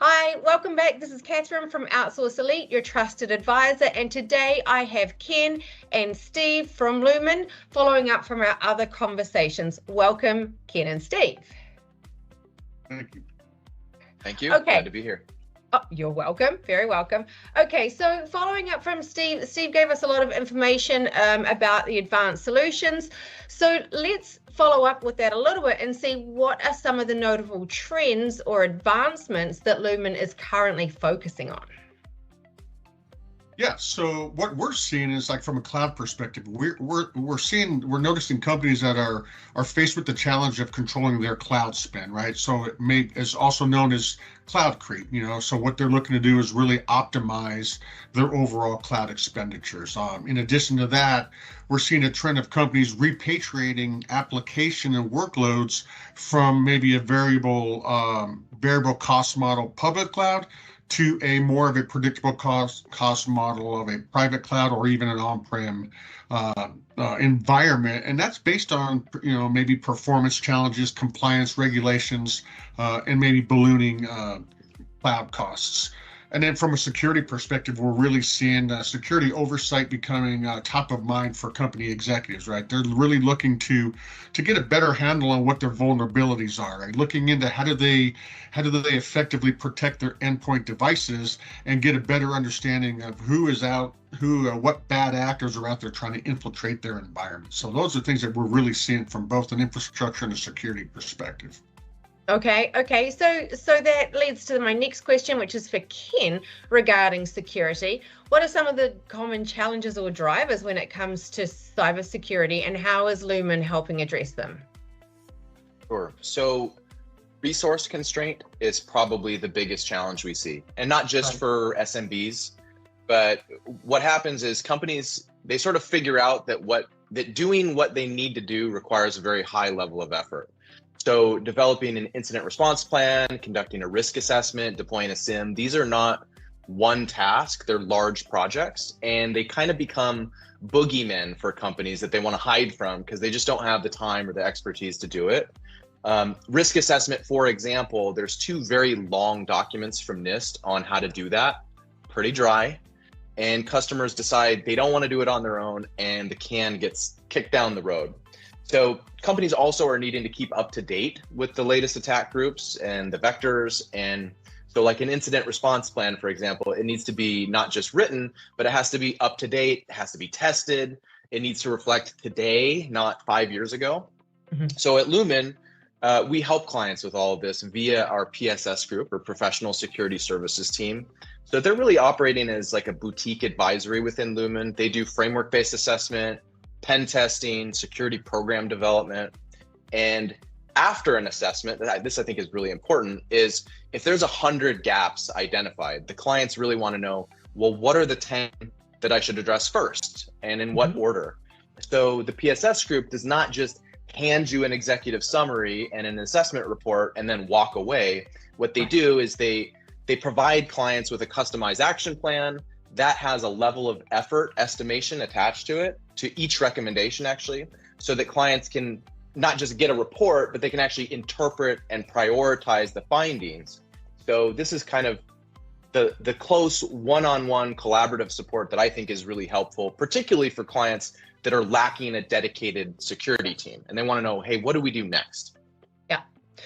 Hi, welcome back. This is Catherine from Outsource Elite, your trusted advisor. And today I have Ken and Steve from Lumen following up from our other conversations. Welcome, Ken and Steve. Thank you. Thank you. Okay. Glad to be here. Oh, you're welcome. Very welcome. Okay, so following up from Steve, Steve gave us a lot of information about the advanced solutions. So let's follow up with that a little bit and see what are some of the notable trends or advancements that Lumen is currently focusing on. Yeah, so what we're seeing is, like, from a cloud perspective, we're noticing companies that are faced with the challenge of controlling their cloud spend, right? So is also known as cloud creep. So what they're looking to do is really optimize their overall cloud expenditures. In addition to that, we're seeing a trend of companies repatriating application and workloads from maybe a variable cost model public cloud to a more of a predictable cost model of a private cloud or even an on-prem environment. And that's based on, maybe performance challenges, compliance regulations, and maybe ballooning cloud costs. And then from a security perspective, we're really seeing security oversight becoming top of mind for company executives, right? They're really looking to get a better handle on what their vulnerabilities are, right? Looking into how do they effectively protect their endpoint devices and get a better understanding of what bad actors are out there trying to infiltrate their environment. So those are things that we're really seeing from both an infrastructure and a security perspective. Okay. So that leads to my next question, which is for Ken regarding security. What are some of the common challenges or drivers when it comes to cybersecurity, and how is Lumen helping address them? Sure. So resource constraint is probably the biggest challenge we see, and not just for SMBs, but what happens is companies, they sort of figure out that doing what they need to do requires a very high level of effort. So developing an incident response plan, conducting a risk assessment, deploying a SIM, these are not one task, they're large projects, and they kind of become boogeymen for companies that they want to hide from because they just don't have the time or the expertise to do it. Risk assessment, for example, there's 2 very long documents from NIST on how to do that, pretty dry, and customers decide they don't want to do it on their own, and the can gets kicked down the road. So companies also are needing to keep up to date with the latest attack groups and the vectors. And so like an incident response plan, for example, it needs to be not just written, but it has to be up to date. It has to be tested. It needs to reflect today, not 5 years ago. Mm-hmm. So at Lumen, we help clients with all of this via our PSS group, or Professional Security Services team. So they're really operating as like a boutique advisory within Lumen. They do framework-based assessment, pen testing, security program development. And after an assessment, this I think is really important, is if there's 100 gaps identified, the clients really want to know, well, what are the 10 that I should address first and in what order? So the PSS group does not just hand you an executive summary and an assessment report and then walk away. What they do is they provide clients with a customized action plan that has a level of effort estimation attached to it, to each recommendation actually, so that clients can not just get a report, but they can actually interpret and prioritize the findings. So this is kind of the close one-on-one collaborative support that I think is really helpful, particularly for clients that are lacking a dedicated security team and they want to know, hey, what do we do next? Yeah.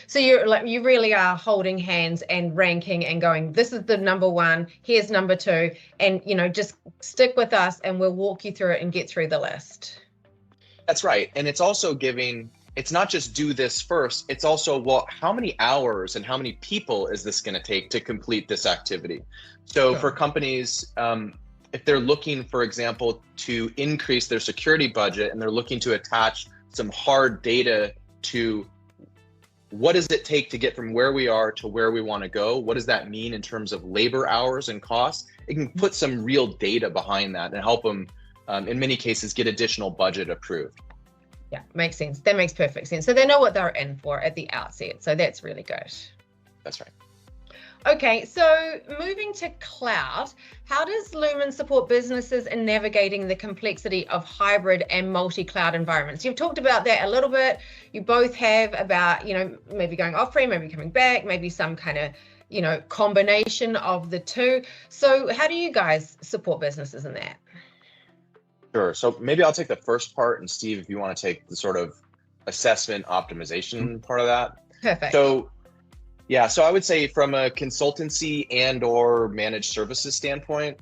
So you really are holding hands and ranking and going, this is the number 1, here's number 2, and just stick with us and we'll walk you through it and get through the list. That's right. And it's also it's not just do this first, it's also, well, how many hours and how many people is this going to take to complete this activity? So for companies, if they're looking, for example, to increase their security budget and they're looking to attach some hard data to what does it take to get from where we are to where we want to go? What does that mean in terms of labor hours and costs? It can put some real data behind that and help them, in many cases, get additional budget approved. Yeah, makes sense. That makes perfect sense. So they know what they're in for at the outset. So that's really good. That's right. Okay, so moving to cloud, how does Lumen support businesses in navigating the complexity of hybrid and multi-cloud environments? You've talked about that a little bit. You both have about, maybe going off-prem, maybe coming back, maybe some kind of combination of the two. So how do you guys support businesses in that? Sure. So maybe I'll take the first part, and Steve, if you want to take the sort of assessment optimization part of that. Perfect. So yeah, so I would say from a consultancy and or managed services standpoint,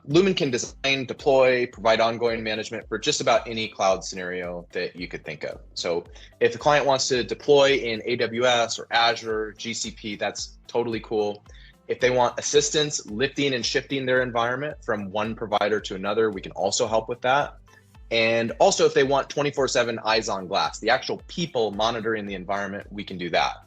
Lumen can design, deploy, provide ongoing management for just about any cloud scenario that you could think of. So if the client wants to deploy in AWS or Azure, GCP, that's totally cool. If they want assistance lifting and shifting their environment from one provider to another, we can also help with that. And also if they want 24/7 eyes on glass, the actual people monitoring the environment, we can do that.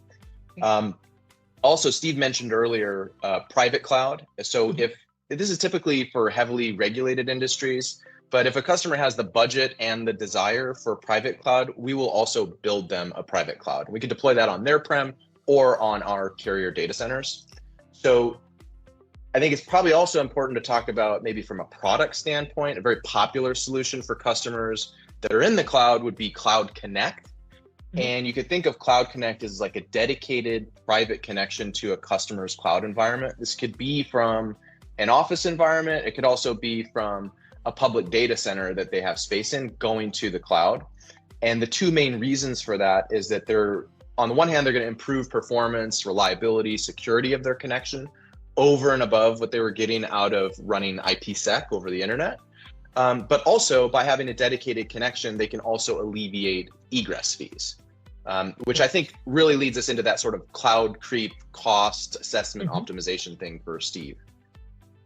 Also, Steve mentioned earlier, private cloud. So if this is typically for heavily regulated industries, but if a customer has the budget and the desire for private cloud, we will also build them a private cloud. We can deploy that on their prem or on our carrier data centers. So I think it's probably also important to talk about maybe from a product standpoint, a very popular solution for customers that are in the cloud would be Cloud Connect. And you could think of Cloud Connect as like a dedicated private connection to a customer's cloud environment. This could be from an office environment. It could also be from a public data center that they have space in going to the cloud. And the two main reasons for that is that they're, on the one hand, they're going to improve performance, reliability, security of their connection over and above what they were getting out of running IPsec over the internet. But also by having a dedicated connection, they can also alleviate egress fees, which I think really leads us into that sort of cloud creep cost assessment optimization thing for Steve.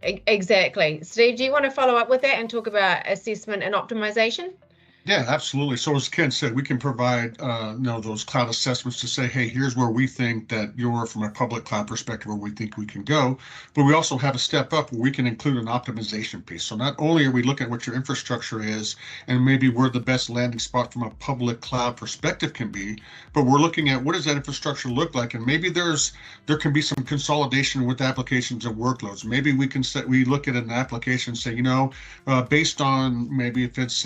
Exactly. Steve, do you want to follow up with that and talk about assessment and optimization? Yeah, absolutely. So as Ken said, we can provide those cloud assessments to say, hey, here's where we think that you're from a public cloud perspective, where we think we can go. But we also have a step up where we can include an optimization piece. So not only are we looking at what your infrastructure is and maybe where the best landing spot from a public cloud perspective can be, but we're looking at what does that infrastructure look like, and maybe there can be some consolidation with applications and workloads. Maybe we look at an application and say, based on maybe if it's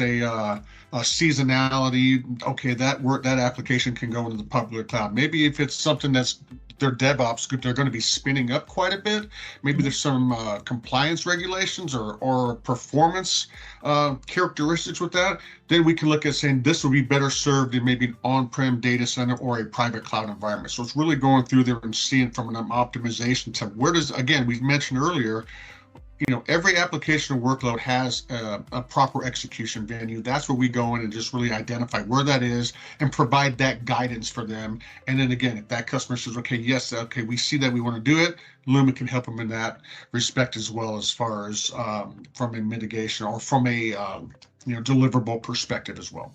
seasonality, okay, that application can go into the public cloud. Maybe if it's something that's their DevOps, they're going to be spinning up quite a bit. Maybe there's some compliance regulations or performance characteristics with that. Then we can look at saying this will be better served in maybe an on-prem data center or a private cloud environment. So it's really going through there and seeing from an optimization to where does, again, we mentioned earlier, every application or workload has a proper execution venue. That's where we go in and just really identify where that is and provide that guidance for them. And then again, if that customer says, okay, we see that we want to do it, Lumen can help them in that respect as well, as far as from a mitigation or from a deliverable perspective as well.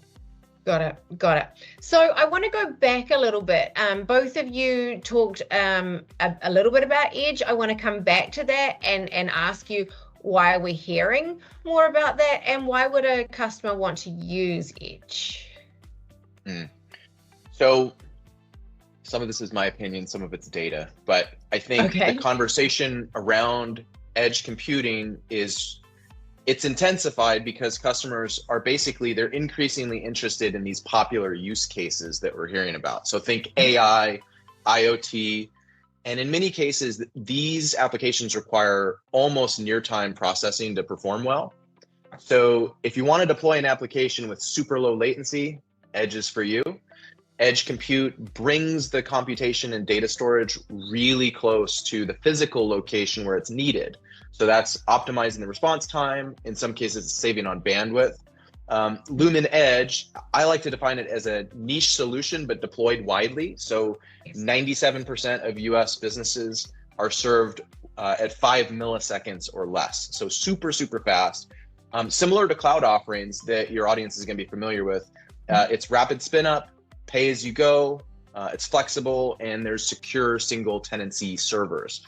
Got it. So I want to go back a little bit. Both of you talked a little bit about Edge. I want to come back to that and ask you, why are we hearing more about that, and why would a customer want to use Edge? So some of this is my opinion, some of it's data, but I think the conversation around edge computing it's intensified because customers are they're increasingly interested in these popular use cases that we're hearing about. So think AI, IoT, and in many cases, these applications require almost near-time processing to perform well. So if you want to deploy an application with super low latency, Edge is for you. Edge compute brings the computation and data storage really close to the physical location where it's needed. So that's optimizing the response time. In some cases, it's saving on bandwidth. Lumen Edge, I like to define it as a niche solution, but deployed widely. So 97% of US businesses are served at 5 milliseconds or less. So super, super fast. Similar to cloud offerings that your audience is going to be familiar with. It's rapid spin up, pay as you go, it's flexible, and there's secure single tenancy servers.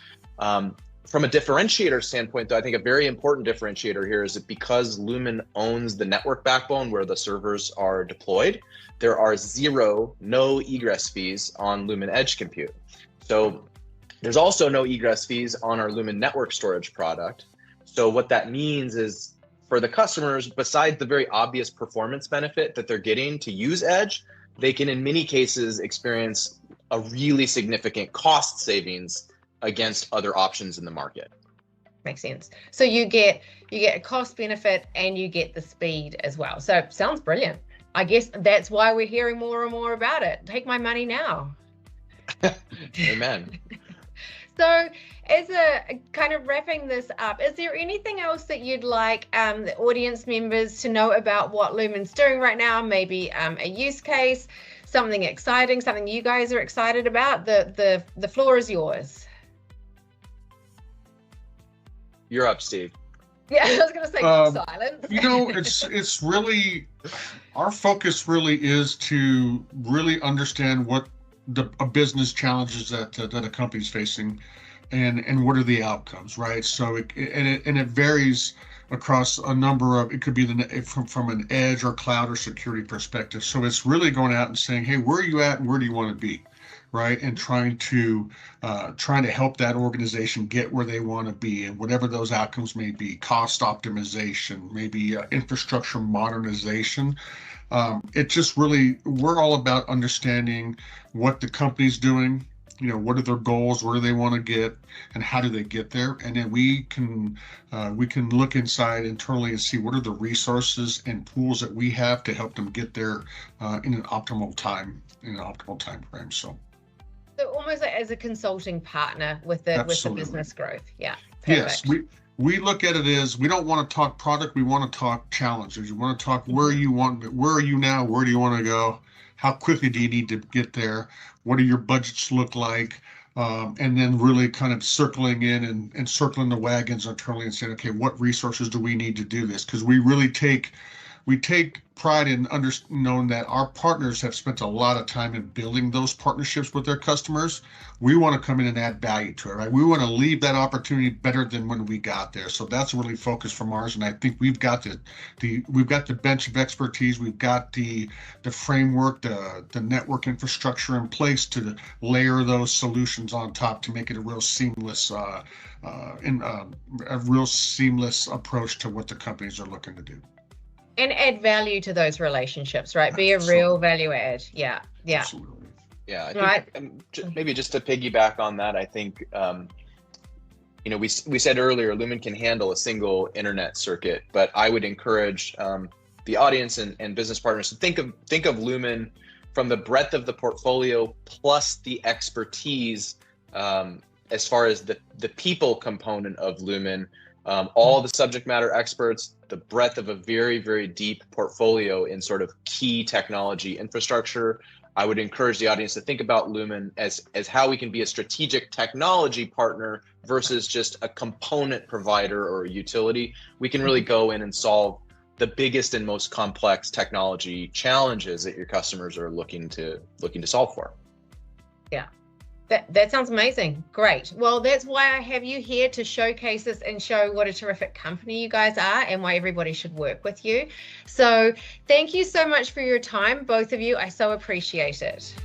From a differentiator standpoint, though, I think a very important differentiator here is that because Lumen owns the network backbone where the servers are deployed, there are no egress fees on Lumen Edge Compute. So there's also no egress fees on our Lumen Network Storage product. So what that means is for the customers, besides the very obvious performance benefit that they're getting to use Edge, they can in many cases experience a really significant cost savings against other options in the market. Makes sense. So you get a cost benefit and you get the speed as well. So sounds brilliant. I guess that's why we're hearing more and more about it. Take my money now. Amen. So as a kind of wrapping this up, is there anything else that you'd like the audience members to know about what Lumen's doing right now? Maybe a use case, something exciting, something you guys are excited about? The floor is yours. You're up, Steve. Yeah, I was going to say silence. You know, it's really, our focus really is to really understand what a business challenges that a company's facing, and what are the outcomes, right? So it varies across a number of, it could be from an edge or cloud or security perspective. So it's really going out and saying, hey, where are you at and where do you want to be? Right, and trying to help that organization get where they want to be, and whatever those outcomes may be, cost optimization, maybe infrastructure modernization. It just really, we're all about understanding what the company's doing, you know, what are their goals, where do they want to get, and how do they get there, and then we can look inside internally and see what are the resources and tools that we have to help them get there in an optimal time frame. So almost like as a consulting partner with the business growth. Yeah. Perfect. Yes, we look at it as, we don't want to talk product, we want to talk challenges. We want to talk where are you now, where do you want to go, how quickly do you need to get there, what do your budgets look like, and then really kind of circling in and circling the wagons internally and saying, okay, what resources do we need to do this? Because we really take pride in knowing that our partners have spent a lot of time in building those partnerships with their customers. We want to come in and add value to it, right? We want to leave that opportunity better than when we got there. So that's really focused from ours, and I think we've got we've got the bench of expertise, we've got the framework, the network infrastructure in place to layer those solutions on top to make it a real seamless approach to what the companies are looking to do. And add value to those relationships, right? Be a real value add. Yeah. Absolutely. Yeah, I think maybe just to piggyback on that, I think we said earlier Lumen can handle a single internet circuit, but I would encourage the audience and business partners to think of Lumen from the breadth of the portfolio plus the expertise as far as the people component of Lumen. All the subject matter experts, the breadth of a very, very deep portfolio in sort of key technology infrastructure. I would encourage the audience to think about Lumen as how we can be a strategic technology partner versus just a component provider or a utility. We can really go in and solve the biggest and most complex technology challenges that your customers are looking to solve for. Yeah. That sounds amazing. Great. Well, that's why I have you here, to showcase this and show what a terrific company you guys are and why everybody should work with you. So thank you so much for your time, both of you. I so appreciate it.